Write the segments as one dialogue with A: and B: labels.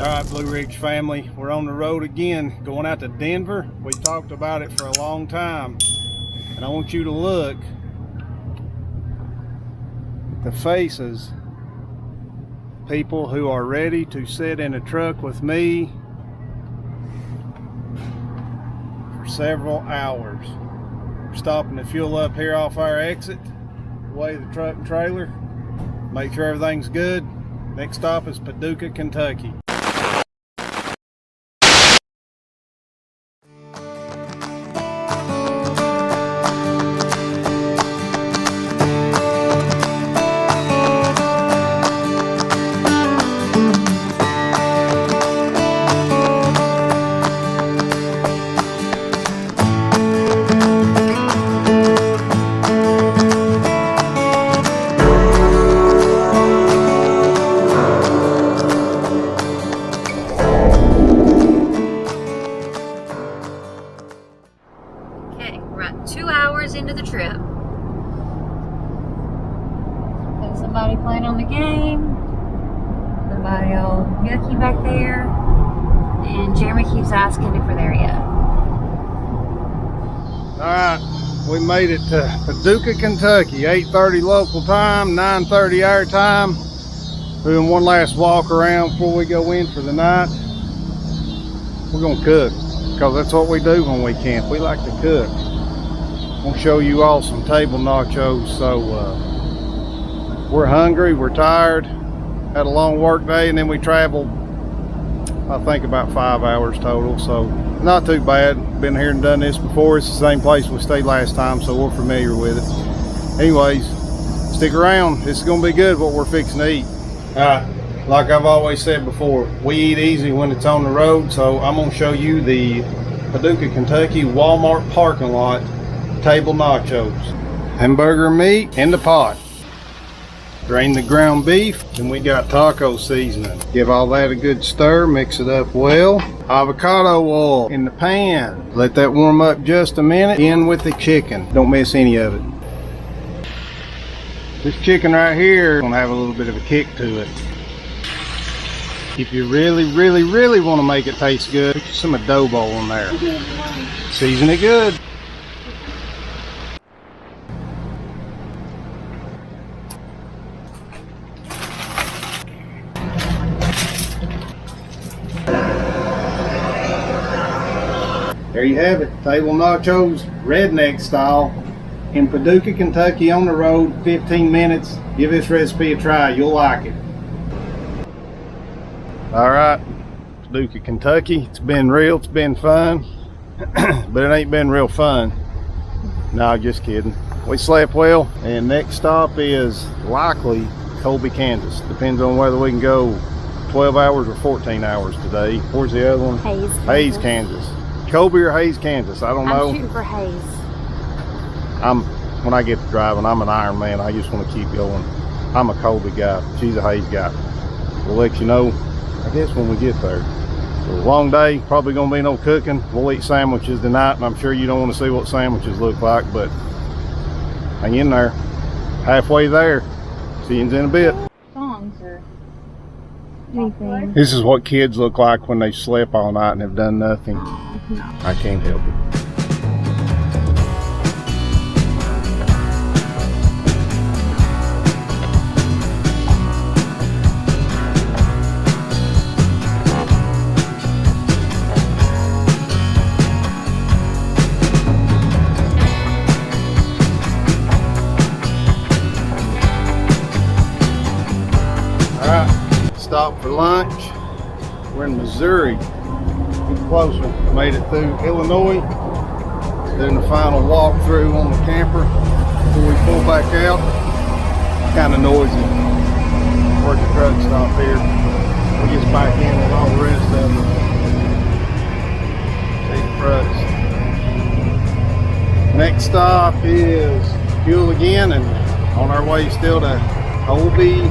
A: All right, Blue Ridge family, we're on the road again, going out to Denver. We talked about it for a long time, and I want you to look at the faces, people who are ready to sit in a truck with me for several hours. We're stopping to fuel up here off our exit, away the truck and trailer, make sure everything's good. Next stop is Paducah, Kentucky.
B: Into the trip. Got somebody playing on the game, somebody all yucky back there, and Jeremy keeps asking if we're there yet.
A: Alright, we made it to Paducah, Kentucky, 8:30 local time, 9:30 our time. Doing one last walk around before we go in for the night. We're gonna cook, because that's what we do when we camp. We like to cook. I'm gonna show you all some table nachos. So we're hungry, we're tired, had a long work day, and then we traveled I think about 5 hours total, so not too bad. Been here and done this before. It's the same place we stayed last time, so we're familiar with it. Anyways, stick around, this is gonna be good what we're fixing to eat. Like I've always said before, we eat easy when it's on the road, so I'm gonna show you the Paducah, Kentucky Walmart parking lot table nachos. Hamburger meat in the pot. Drain the ground beef, and we got taco seasoning. Give all that a good stir, mix it up well. Avocado oil in the pan. Let that warm up just a minute. In with the chicken. Don't miss any of it. This chicken right here is gonna have a little bit of a kick to it. If you really want to make it taste good, put some adobo on there. Season it good. There you have it, table nachos, redneck style, in Paducah, Kentucky on the road, 15 minutes. Give this recipe a try, you'll like it. All right, Paducah, Kentucky, it's been real, it's been fun, but it ain't been real fun. No, just kidding. We slept well, and next stop is likely Colby, Kansas. Depends on whether we can go 12 hours or 14 hours today. Where's the other one? Hays, Kansas. Colby or Hays, Kansas, I don't know.
B: I'm shooting for Hays.
A: When I get to driving, I'm an Iron Man. I just want to keep going. I'm a Colby guy. She's a Hays guy. We'll let you know, I guess, when we get there. So a long day, probably gonna be no cooking. We'll eat sandwiches tonight, and I'm sure you don't want to see what sandwiches look like, but hang in there. Halfway there. See you in a bit.
B: Songs or anything.
A: This is what kids look like when they slept all night and have done nothing. I can't help it. Alright, stop for lunch. We're in Missouri. Get closer. Made it through Illinois. Doing the final walkthrough on the camper before we pull back out. Kind of noisy. Where's the truck stop here? We'll get back in with all the rest of them. See the trucks. Next stop is fuel again, and on our way still to Colby,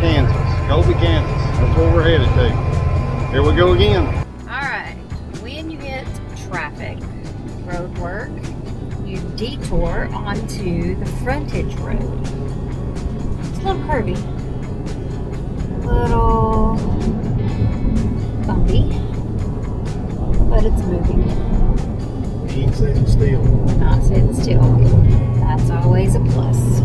A: Kansas. Colby, Kansas. That's where we're headed to. Here we go again.
B: Alright, when you get traffic, road work, you detour onto the frontage road. It's a little curvy. A little but it's moving.
A: He ain't sitting still.
B: Not sitting still. That's always a plus.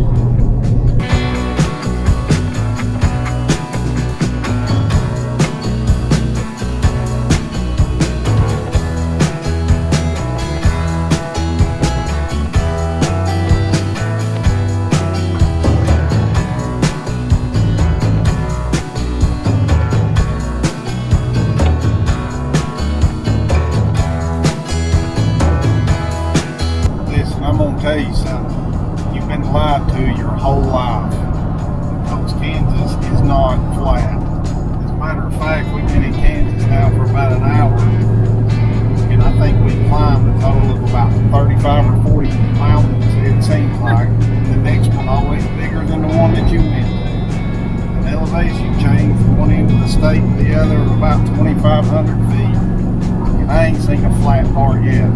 A: Tell you something, you've been lied to your whole life, because Kansas is not flat. As a matter of fact, we've been in Kansas now for about an hour, and I think we've climbed a total of about 35 or 40 mountains, it seems like. The next one always bigger than the one that you went to. An elevation change from one end of the state to the other of about 2,500 feet, and I ain't seen a flat part yet.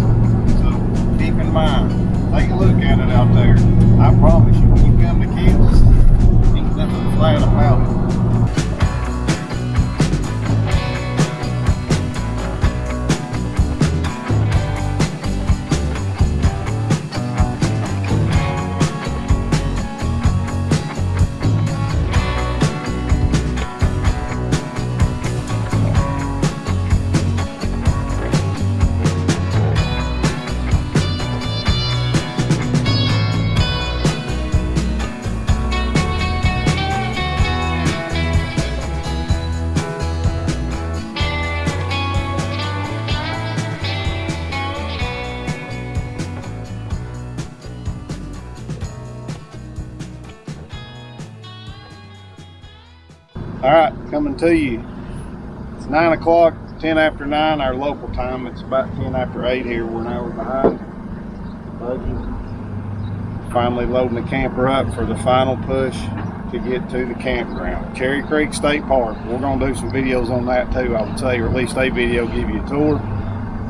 A: So keep in mind, take a look at it out there. I promise you, when you come to Kansas, ain't nothing flat about it. All right, coming to you. It's 9 o'clock, 10 after 9, our local time. It's about 10 after 8 here. We're an hour behind. Finally loading the camper up for the final push to get to the campground. Cherry Creek State Park. We're going to do some videos on that too, I would say, or at least a video give you a tour.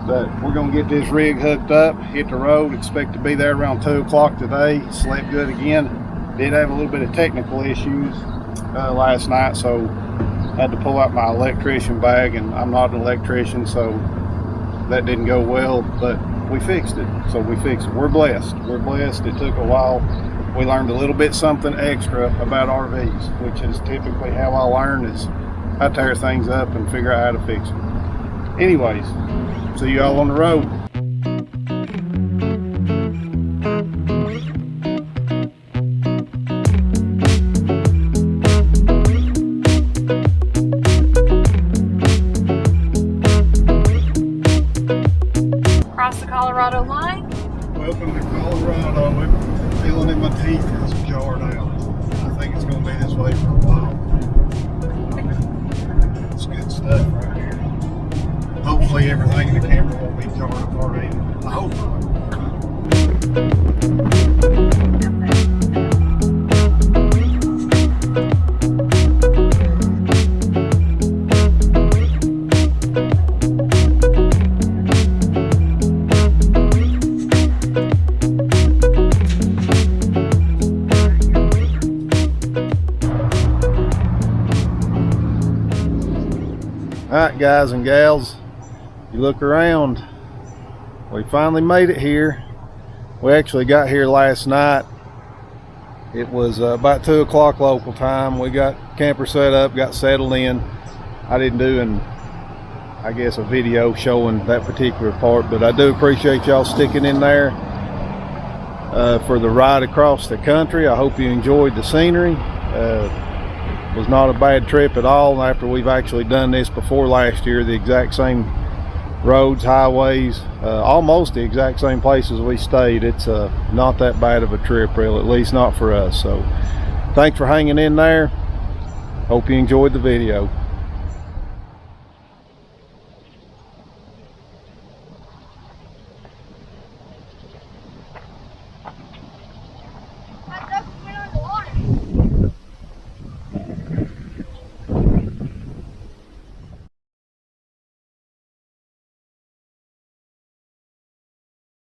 A: But we're going to get this rig hooked up, hit the road. Expect to be there around 2 o'clock today. Slept good again. Did have a little bit of technical issues last night, so had to pull out my electrician bag, and I'm not an electrician, so that didn't go well, but we fixed it. So we fixed it. We're blessed. It took a while. We learned a little bit something extra about RVs, which is typically how I learn, is I tear things up and figure out how to fix them. Anyways, see you all on the road.
B: Colorado line.
A: Welcome to Colorado. The feeling in my teeth is jarred out. I think it's going to be this way for a while. It's good stuff right here. Hopefully everything in the camera won't be jarred apart either. I hope not. Alright guys and gals, you look around, we finally made it here. We actually got here last night. It was about 2 o'clock local time. We got camper set up, got settled in. I didn't do I guess a video showing that particular part, but I do appreciate y'all sticking in there for the ride across the country. I hope you enjoyed the scenery. Was not a bad trip at all. After we've actually done this before last year, the exact same roads, highways, almost the exact same places we stayed. It's not that bad of a trip, really, at least not for us. So thanks for hanging in there. Hope you enjoyed the video.